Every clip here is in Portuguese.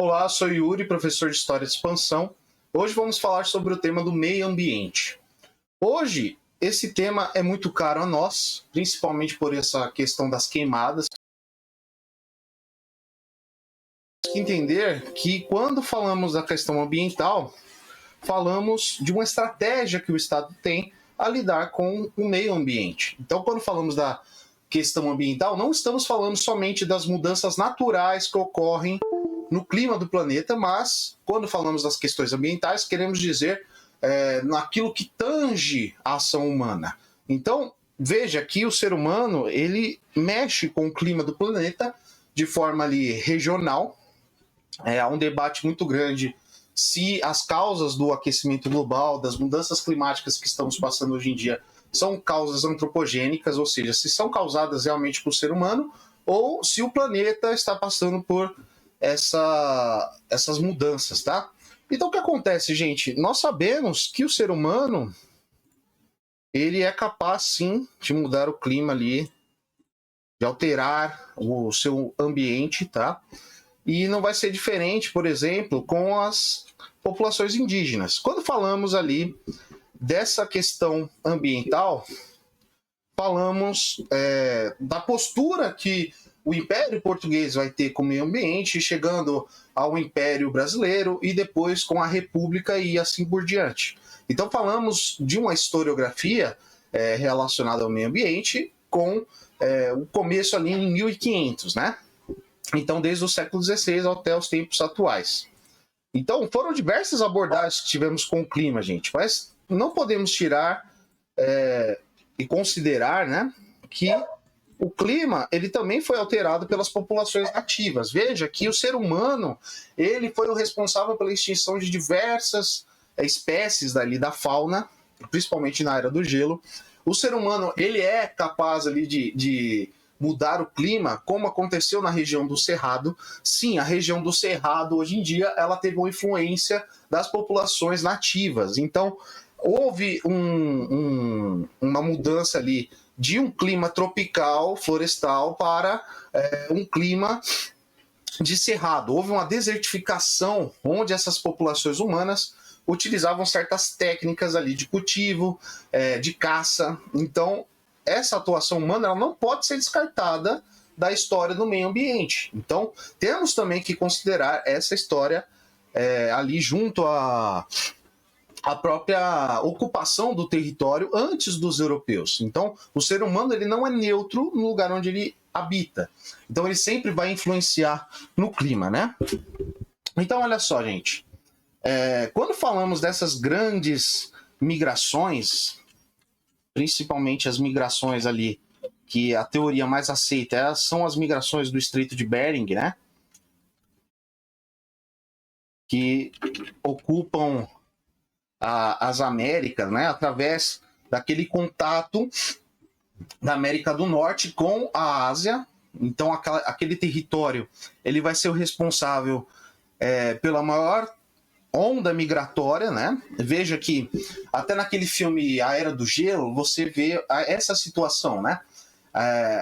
Olá, sou Yuri, professor de História de Expansão. Hoje vamos falar sobre o tema do meio ambiente. Hoje, esse tema é muito caro a nós, principalmente por essa questão das queimadas. Temos que entender que quando falamos da questão ambiental, falamos de uma estratégia que o Estado tem a lidar com o meio ambiente. Então, quando falamos da questão ambiental, não estamos falando somente das mudanças naturais que ocorrem no clima do planeta, mas quando falamos das questões ambientais, queremos dizer naquilo que tange a ação humana. Então, veja que o ser humano, ele mexe com o clima do planeta de forma ali regional. Há um debate muito grande se as causas do aquecimento global, das mudanças climáticas que estamos passando hoje em dia, são causas antropogênicas, ou seja, se são causadas realmente por ser humano, ou se o planeta está passando por essas mudanças, tá? Então o que acontece, gente? Nós sabemos que o ser humano, ele é capaz, sim, de mudar o clima ali, de alterar o seu ambiente, tá? E não vai ser diferente, por exemplo, com as populações indígenas. Quando falamos ali dessa questão ambiental, falamos da postura que o Império Português vai ter com o meio ambiente, chegando ao Império Brasileiro e depois com a República e assim por diante. Então falamos de uma historiografia relacionada ao meio ambiente com o começo ali em 1500, né? Então, desde o século XVI até os tempos atuais. Então, foram diversas abordagens que tivemos com o clima, gente, mas não podemos tirar e considerar, né, que o clima ele também foi alterado pelas populações nativas. Veja que o ser humano ele foi o responsável pela extinção de diversas espécies dali da fauna, principalmente na era do gelo. O ser humano ele é capaz ali de mudar o clima, como aconteceu na região do Cerrado. Sim, a região do Cerrado, hoje em dia, ela teve uma influência das populações nativas. Então, houve uma mudança ali de um clima tropical, florestal, para um clima de cerrado. Houve uma desertificação, onde essas populações humanas utilizavam certas técnicas ali de cultivo, de caça. Então, essa atuação humana ela não pode ser descartada da história do meio ambiente. Então, temos também que considerar essa história ali junto à própria ocupação do território antes dos europeus. Então, o ser humano ele não é neutro no lugar onde ele habita. Então, ele sempre vai influenciar no clima, né? Então, olha só, gente. Quando falamos dessas grandes migrações, principalmente as migrações ali, que a teoria mais aceita são as migrações do Estreito de Bering, né? Que ocupam as Américas, né? Através daquele contato da América do Norte com a Ásia. Então, aquele território ele vai ser o responsável pela maior onda migratória, né? Veja que até naquele filme A Era do Gelo, você vê essa situação, né?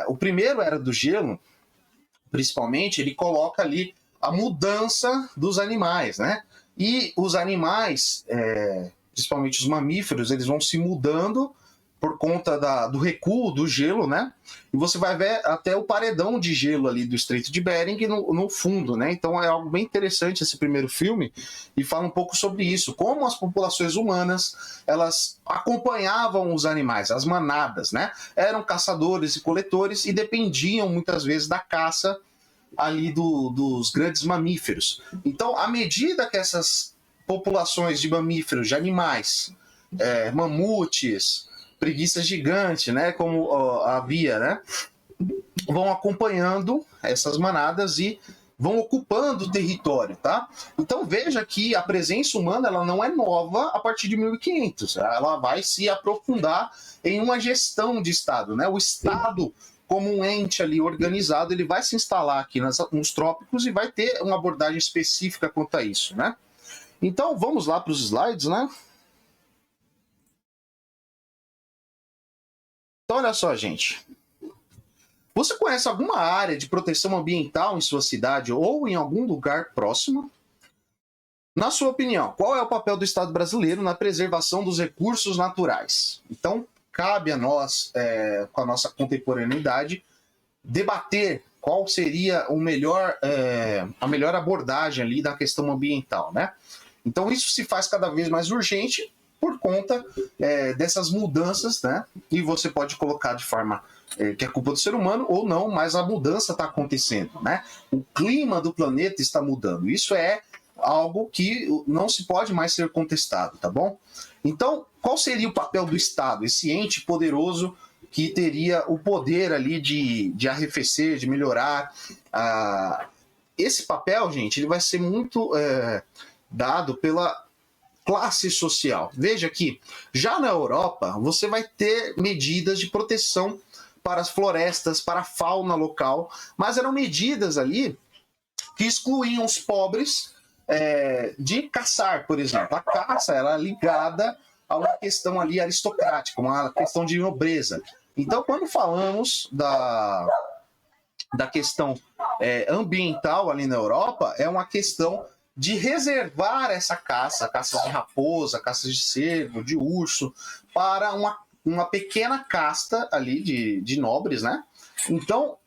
O primeiro Era do Gelo, principalmente, ele coloca ali a mudança dos animais, né? E os animais, principalmente os mamíferos, eles vão se mudando por conta do recuo do gelo, né? E você vai ver até o paredão de gelo ali do Estreito de Bering no fundo, né? Então é algo bem interessante esse primeiro filme e fala um pouco sobre isso, como as populações humanas elas acompanhavam os animais, as manadas, né? Eram caçadores e coletores e dependiam muitas vezes da caça ali dos grandes mamíferos. Então, à medida que essas populações de mamíferos, de animais, mamutes, preguiças gigantes, né, como havia, né, vão acompanhando essas manadas e vão ocupando o território, tá? Então veja que a presença humana ela não é nova a partir de 1500, ela vai se aprofundar em uma gestão de Estado, né? O Estado como um ente ali organizado, ele vai se instalar aqui nos trópicos e vai ter uma abordagem específica quanto a isso, né? Então vamos lá para os slides, né? Então olha só, gente. Você conhece alguma área de proteção ambiental em sua cidade ou em algum lugar próximo? Na sua opinião, qual é o papel do Estado brasileiro na preservação dos recursos naturais? Então, cabe a nós, com a nossa contemporaneidade, debater qual seria a melhor abordagem ali da questão ambiental, né? Então, isso se faz cada vez mais urgente por conta dessas mudanças, né? E você pode colocar de forma que é culpa do ser humano ou não, mas a mudança está acontecendo, né? O clima do planeta está mudando. Isso é algo que não se pode mais ser contestado, tá bom? Então, qual seria o papel do Estado, esse ente poderoso que teria o poder ali de arrefecer, de melhorar? Esse papel, gente, ele vai ser muito dado pela classe social. Veja que já na Europa você vai ter medidas de proteção para as florestas, para a fauna local, mas eram medidas ali que excluíam os pobres de caçar, por exemplo. A caça era ligada a uma questão ali aristocrática, uma questão de nobreza. Então, quando falamos da questão ambiental ali na Europa, é uma questão de reservar essa caça, caças de raposa, caças de cervo, de urso, para uma pequena casta ali de nobres, né? Então,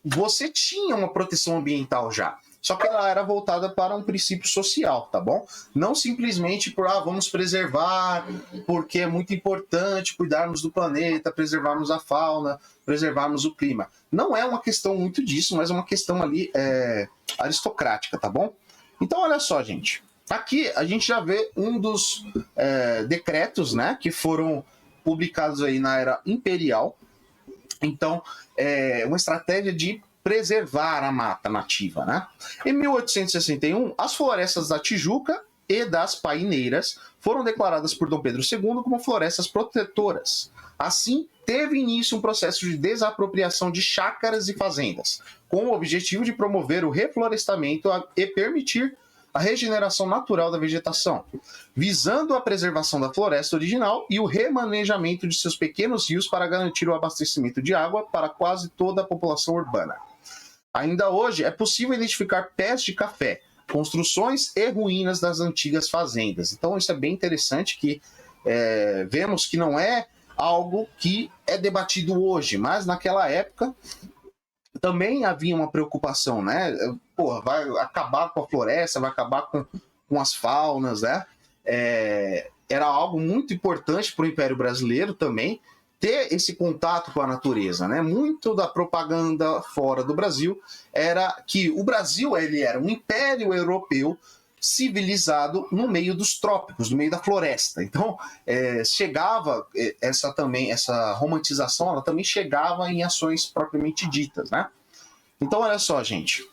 você tinha uma proteção ambiental já, só que ela era voltada para um princípio social, tá bom? Não simplesmente por, vamos preservar, porque é muito importante cuidarmos do planeta, preservarmos a fauna, preservarmos o clima. Não é uma questão muito disso, mas é uma questão ali aristocrática, tá bom? Então, olha só, gente. Aqui a gente já vê um dos decretos, né, que foram publicados aí na era imperial. Então, uma estratégia de preservar a mata nativa, né? Em 1861, as florestas da Tijuca e das Paineiras foram declaradas por Dom Pedro II como florestas protetoras. Assim, teve início um processo de desapropriação de chácaras e fazendas, com o objetivo de promover o reflorestamento e permitir a regeneração natural da vegetação, visando a preservação da floresta original e o remanejamento de seus pequenos rios para garantir o abastecimento de água para quase toda a população urbana. Ainda hoje é possível identificar pés de café, construções e ruínas das antigas fazendas. Então isso é bem interessante que vemos que não é algo que é debatido hoje, mas naquela época também havia uma preocupação, né? Pô, vai acabar com a floresta, vai acabar com as faunas, né? Era algo muito importante para o Império Brasileiro também ter esse contato com a natureza, né? Muito da propaganda fora do Brasil era que o Brasil ele era um império europeu civilizado no meio dos trópicos, no meio da floresta. Então, chegava essa romantização, ela também chegava em ações propriamente ditas, né? Então, olha só, gente.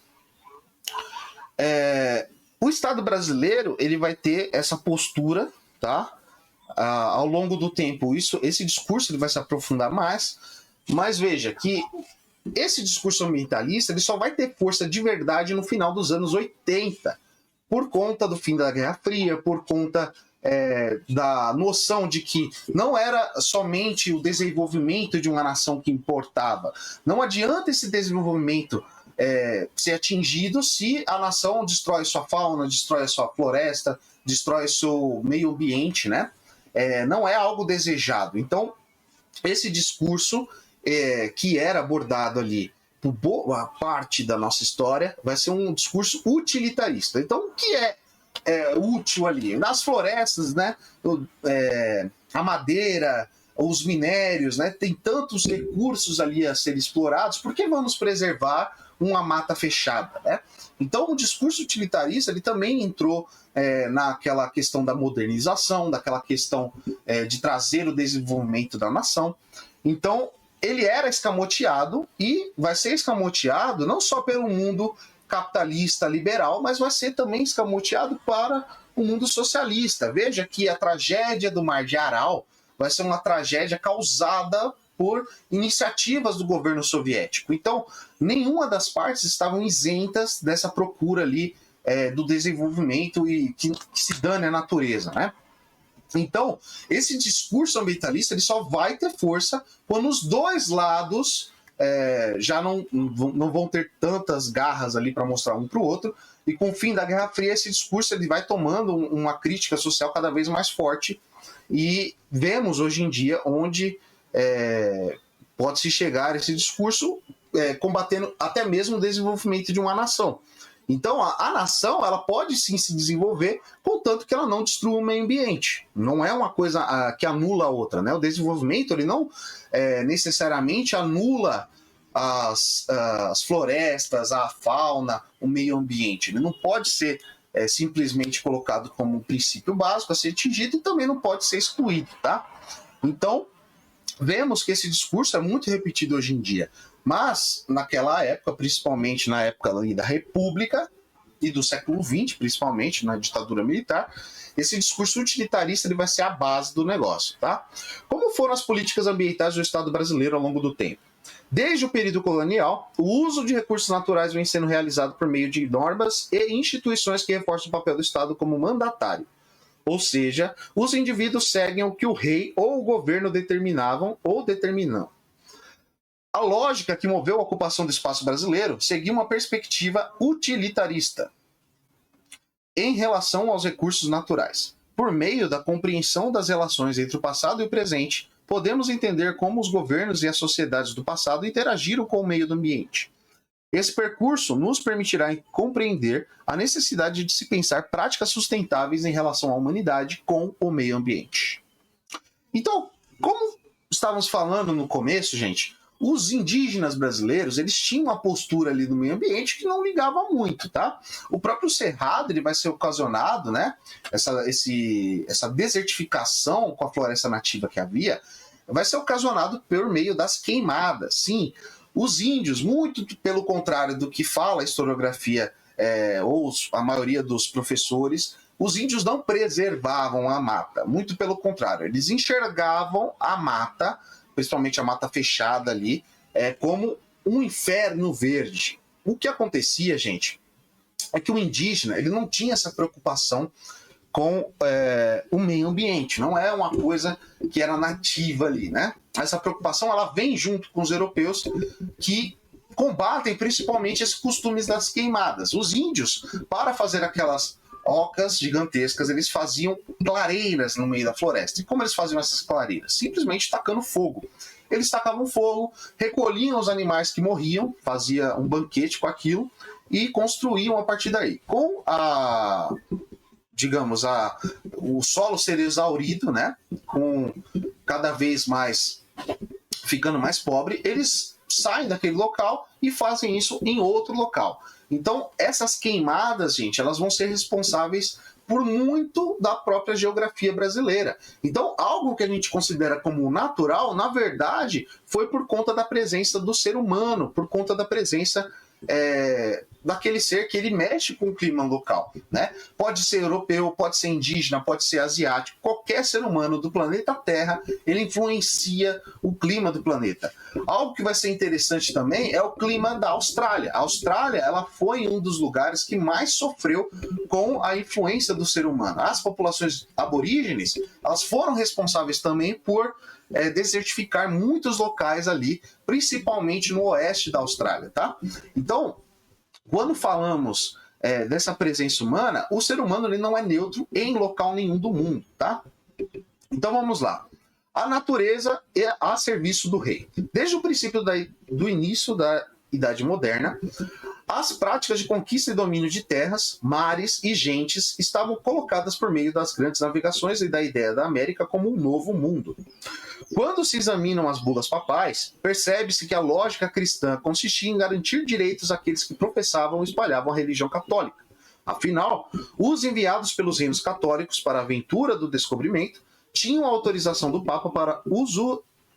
O Estado brasileiro ele vai ter essa postura, tá? Ao longo do tempo, esse discurso ele vai se aprofundar mais, mas veja que esse discurso ambientalista ele só vai ter força de verdade no final dos anos 80, por conta do fim da Guerra Fria, por conta da noção de que não era somente o desenvolvimento de uma nação que importava. Não adianta esse desenvolvimento ser atingido se a nação destrói sua fauna, destrói a sua floresta, destrói seu meio ambiente, né? Não é algo desejado. Então, esse discurso que era abordado ali por boa parte da nossa história vai ser um discurso utilitarista. Então, o que é útil ali? Nas florestas, né? A madeira, os minérios, né? Tem tantos recursos ali a serem explorados, por que vamos preservar uma mata fechada, né? Então, o discurso utilitarista ele também entrou naquela questão da modernização, daquela questão de trazer o desenvolvimento da nação. Então, ele era escamoteado e vai ser escamoteado não só pelo mundo capitalista liberal, mas vai ser também escamoteado para o mundo socialista. Veja que a tragédia do Mar de Aral vai ser uma tragédia causada por iniciativas do governo soviético. Então, nenhuma das partes estavam isentas dessa procura ali do desenvolvimento e que se dane a natureza, né? Então, esse discurso ambientalista ele só vai ter força quando os dois lados já não vão ter tantas garras ali para mostrar um para o outro, e com o fim da Guerra Fria esse discurso ele vai tomando uma crítica social cada vez mais forte, e vemos hoje em dia onde pode-se chegar esse discurso combatendo até mesmo o desenvolvimento de uma nação. Então, a nação ela pode sim se desenvolver, contanto que ela não destrua o meio ambiente. Não é uma coisa que anula a outra, né? O desenvolvimento ele não necessariamente anula as florestas, a fauna, o meio ambiente. Ele não pode ser simplesmente colocado como um princípio básico a ser atingido e também não pode ser excluído, tá? Então, vemos que esse discurso é muito repetido hoje em dia. Mas, naquela época, principalmente na época ali da República e do século XX, principalmente na ditadura militar, esse discurso utilitarista ele vai ser a base do negócio, tá? Como foram as políticas ambientais do Estado brasileiro ao longo do tempo? Desde o período colonial, o uso de recursos naturais vem sendo realizado por meio de normas e instituições que reforçam o papel do Estado como mandatário. Ou seja, os indivíduos seguem o que o rei ou o governo determinavam ou determinam. A lógica que moveu a ocupação do espaço brasileiro seguiu uma perspectiva utilitarista em relação aos recursos naturais. Por meio da compreensão das relações entre o passado e o presente, podemos entender como os governos e as sociedades do passado interagiram com o meio ambiente. Esse percurso nos permitirá compreender a necessidade de se pensar práticas sustentáveis em relação à humanidade com o meio ambiente. Então, como estávamos falando no começo, gente, os indígenas brasileiros, eles tinham uma postura ali no meio ambiente que não ligava muito, tá? O próprio cerrado, ele vai ser ocasionado, né? Essa desertificação com a floresta nativa que havia, vai ser ocasionado por meio das queimadas. Sim, os índios, muito pelo contrário do que fala a historiografia ou a maioria dos professores, os índios não preservavam a mata, muito pelo contrário, eles enxergavam a mata, principalmente a mata fechada ali, como um inferno verde. O que acontecia, gente, é que o indígena ele não tinha essa preocupação com o meio ambiente, não é uma coisa que era nativa ali, né? Essa preocupação ela vem junto com os europeus que combatem principalmente esses costumes das queimadas. Os índios, para fazer aquelas ocas gigantescas, eles faziam clareiras no meio da floresta. E como eles faziam essas clareiras? Simplesmente tacando fogo. Eles tacavam fogo, recolhiam os animais que morriam, fazia um banquete com aquilo e construíam a partir daí. Com o solo ser exaurido, né, com cada vez mais ficando mais pobre, eles saem daquele local e fazem isso em outro local. Então, essas queimadas, gente, elas vão ser responsáveis por muito da própria geografia brasileira. Então, algo que a gente considera como natural, na verdade, foi por conta da presença do ser humano, por conta da presença daquele ser que ele mexe com o clima local, né? Pode ser europeu, pode ser indígena, pode ser asiático, qualquer ser humano do planeta Terra, ele influencia o clima do planeta. Algo que vai ser interessante também é o clima da Austrália. A Austrália, ela foi um dos lugares que mais sofreu com a influência do ser humano. As populações aborígenes, elas foram responsáveis também por desertificar muitos locais ali, principalmente no oeste da Austrália, tá? Então, quando falamos dessa presença humana, o ser humano ele não é neutro em local nenhum do mundo, tá? Então vamos lá. A natureza é a serviço do rei. Desde o princípio do início da Idade Moderna, as práticas de conquista e domínio de terras, mares e gentes estavam colocadas por meio das grandes navegações e da ideia da América como um novo mundo. Quando se examinam as bulas papais, percebe-se que a lógica cristã consistia em garantir direitos àqueles que professavam e espalhavam a religião católica. Afinal, os enviados pelos reinos católicos para a aventura do descobrimento tinham a autorização do Papa para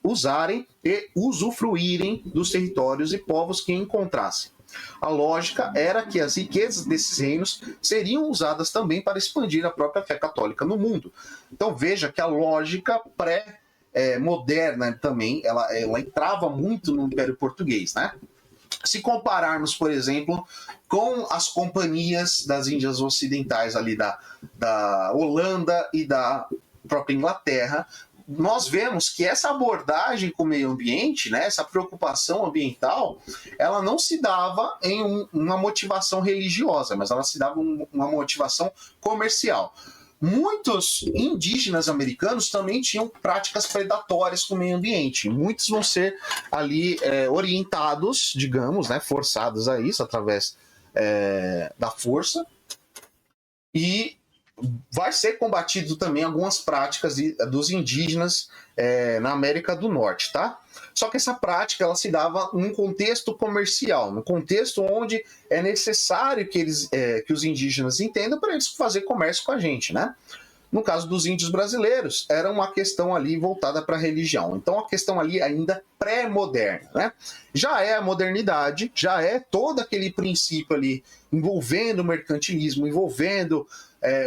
usarem e usufruírem dos territórios e povos que encontrassem. A lógica era que as riquezas desses reinos seriam usadas também para expandir a própria fé católica no mundo. Então veja que a lógica moderna também, ela entrava muito no Império Português, né? Se compararmos, por exemplo, com as companhias das Índias Ocidentais ali da Holanda e da própria Inglaterra, nós vemos que essa abordagem com o meio ambiente, né, essa preocupação ambiental, ela não se dava em uma motivação religiosa, mas ela se dava uma motivação comercial. Muitos indígenas americanos também tinham práticas predatórias com o meio ambiente. Muitos vão ser ali orientados, digamos, né, forçados a isso através da força. E vai ser combatido também algumas práticas dos indígenas na América do Norte, tá? Só que essa prática ela se dava num contexto comercial, num contexto onde é necessário que os indígenas entendam para eles fazer comércio com a gente, né? No caso dos índios brasileiros, era uma questão ali voltada para a religião. Então, a questão ali ainda pré-moderna, né? Já é a modernidade, já é todo aquele princípio ali envolvendo o mercantilismo, envolvendo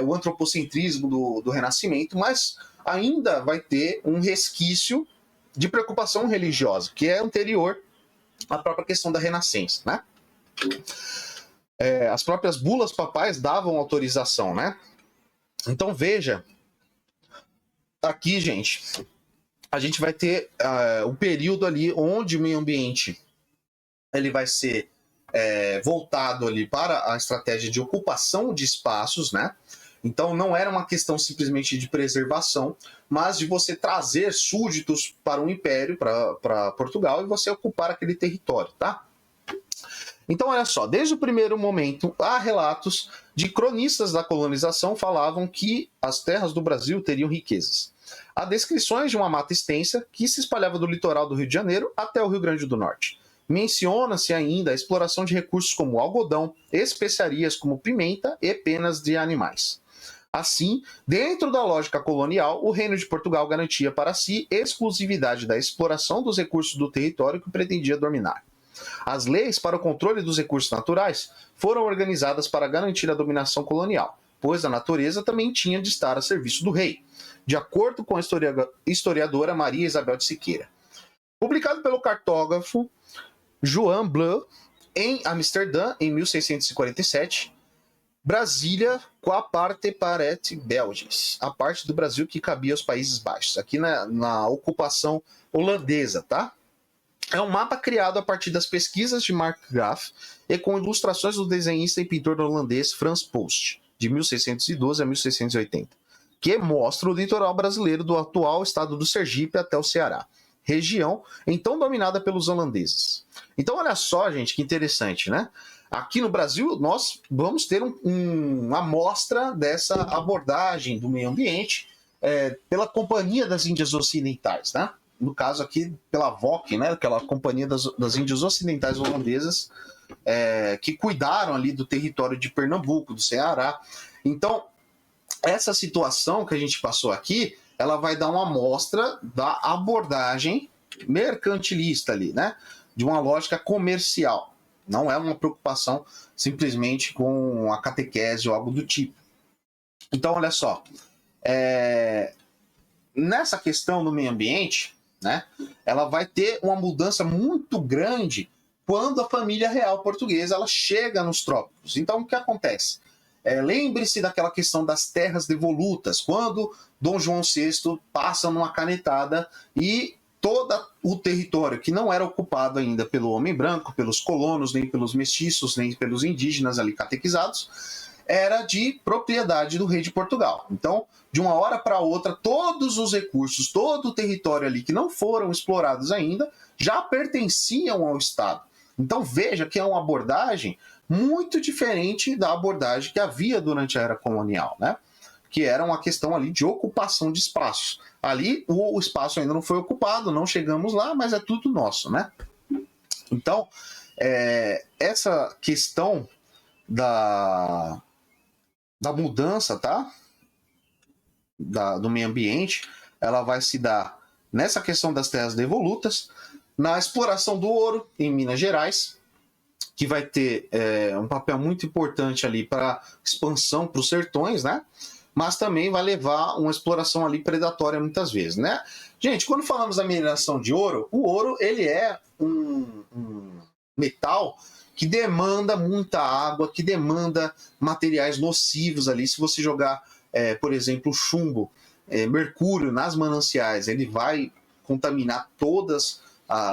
o antropocentrismo do Renascimento, mas ainda vai ter um resquício de preocupação religiosa, que é anterior à própria questão da Renascença, né? As próprias bulas papais davam autorização, né? Então veja, aqui, gente, a gente vai ter um período ali onde o meio ambiente ele vai ser voltado ali para a estratégia de ocupação de espaços, né? Então não era uma questão simplesmente de preservação, mas de você trazer súditos para um império, para Portugal, e você ocupar aquele território, tá? Então, olha só, desde o primeiro momento, há relatos de cronistas da colonização falavam que as terras do Brasil teriam riquezas. Há descrições de uma mata extensa que se espalhava do litoral do Rio de Janeiro até o Rio Grande do Norte. Menciona-se ainda a exploração de recursos como algodão, especiarias como pimenta e penas de animais. Assim, dentro da lógica colonial, o Reino de Portugal garantia para si exclusividade da exploração dos recursos do território que pretendia dominar. As leis para o controle dos recursos naturais foram organizadas para garantir a dominação colonial, pois a natureza também tinha de estar a serviço do rei, de acordo com a historiadora Maria Isabel de Siqueira. Publicado pelo cartógrafo Joan Bleu, em Amsterdã, em 1647, Brasília, qua parte paret Belges, a parte do Brasil que cabia aos Países Baixos, aqui na ocupação holandesa, tá? É um mapa criado a partir das pesquisas de Mark Graf e com ilustrações do desenhista e pintor holandês Frans Post, de 1612 a 1680, que mostra o litoral brasileiro do atual estado do Sergipe até o Ceará, região então dominada pelos holandeses. Então olha só, gente, que interessante, né? Aqui no Brasil nós vamos ter uma amostra dessa abordagem do meio ambiente pela Companhia das Índias Ocidentais, né? No caso aqui pela VOC, né, aquela Companhia das Índias Ocidentais Holandesas, que cuidaram ali do território de Pernambuco, do Ceará. Então, essa situação que a gente passou aqui, ela vai dar uma amostra da abordagem mercantilista ali, né, de uma lógica comercial. Não é uma preocupação simplesmente com a catequese ou algo do tipo. Então, olha só, nessa questão do meio ambiente, né, ela vai ter uma mudança muito grande quando a família real portuguesa ela chega nos trópicos. Então, o que acontece? Lembre-se daquela questão das terras devolutas, quando Dom João VI passa numa canetada e todo o território que não era ocupado ainda pelo homem branco, pelos colonos, nem pelos mestiços, nem pelos indígenas ali catequizados, era de propriedade do rei de Portugal. Então, de uma hora para outra, todos os recursos, todo o território ali que não foram explorados ainda, já pertenciam ao Estado. Então veja que é uma abordagem muito diferente da abordagem que havia durante a era colonial, né? Que era uma questão ali de ocupação de espaços. Ali o espaço ainda não foi ocupado, não chegamos lá, mas é tudo nosso, né? Então, essa questão da mudança, tá? Do meio ambiente, ela vai se dar nessa questão das terras devolutas, na exploração do ouro em Minas Gerais, que vai ter um papel muito importante ali para expansão para os sertões, né? Mas também vai levar uma exploração ali predatória muitas vezes, né? Gente, quando falamos da mineração de ouro, o ouro ele é um metal que demanda muita água, que demanda materiais nocivos ali. Se você jogar, por exemplo, chumbo mercúrio nas mananciais, ele vai contaminar todas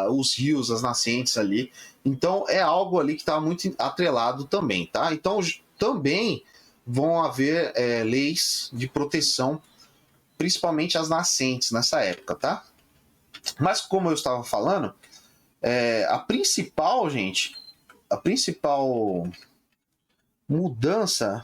os rios, as nascentes ali. Então é algo ali que está muito atrelado também, tá? Então também vão haver leis de proteção, principalmente as nascentes nessa época, tá? Mas como eu estava falando, a principal mudança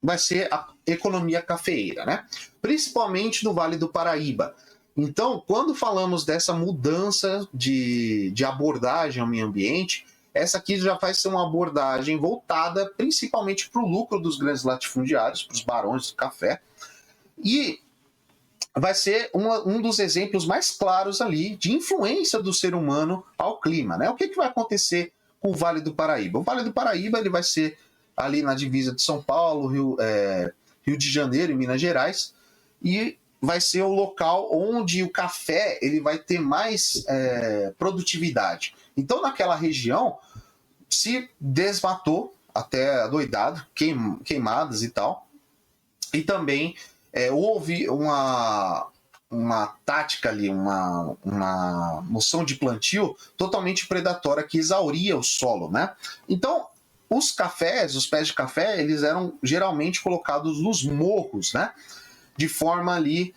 vai ser a economia cafeeira, né? Principalmente no Vale do Paraíba. Então, quando falamos dessa mudança de abordagem ao meio ambiente, essa aqui já vai ser uma abordagem voltada principalmente para o lucro dos grandes latifundiários, para os barões do café, e vai ser um dos exemplos mais claros ali de influência do ser humano ao clima, né? O que vai acontecer com o Vale do Paraíba? O Vale do Paraíba ele vai ser ali na divisa de São Paulo, Rio de Janeiro e Minas Gerais, e vai ser o local onde o café ele vai ter mais produtividade. Então, naquela região, se desmatou até adoidado, queimadas e tal, e também houve uma tática ali, uma moção de plantio totalmente predatória que exauria o solo, né? Então, os pés de café, eles eram geralmente colocados nos morros, né? De forma ali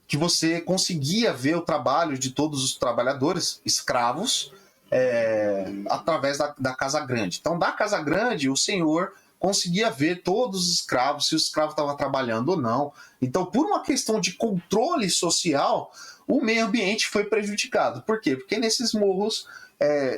que você conseguia ver o trabalho de todos os trabalhadores escravos através da Casa Grande. Então, da Casa Grande, o senhor conseguia ver todos os escravos, se o escravo estava trabalhando ou não. Então, por uma questão de controle social, o meio ambiente foi prejudicado. Por quê? Porque nesses morros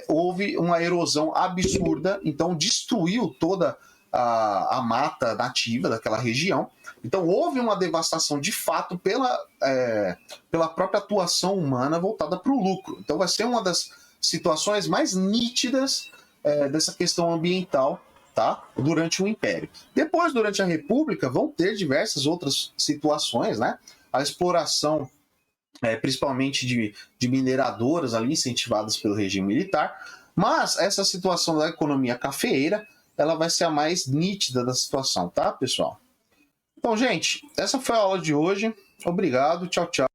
houve uma erosão absurda, então destruiu toda a mata nativa daquela região. Então, houve uma devastação de fato pela própria atuação humana voltada para o lucro. Então, vai ser uma das situações mais nítidas dessa questão ambiental, tá? Durante o Império. Depois, durante a República, vão ter diversas outras situações, né? A exploração, principalmente de mineradoras ali, incentivadas pelo regime militar, mas essa situação da economia cafeeira, ela vai ser a mais nítida da situação, tá, pessoal? Então, gente, essa foi a aula de hoje. Obrigado, tchau, tchau.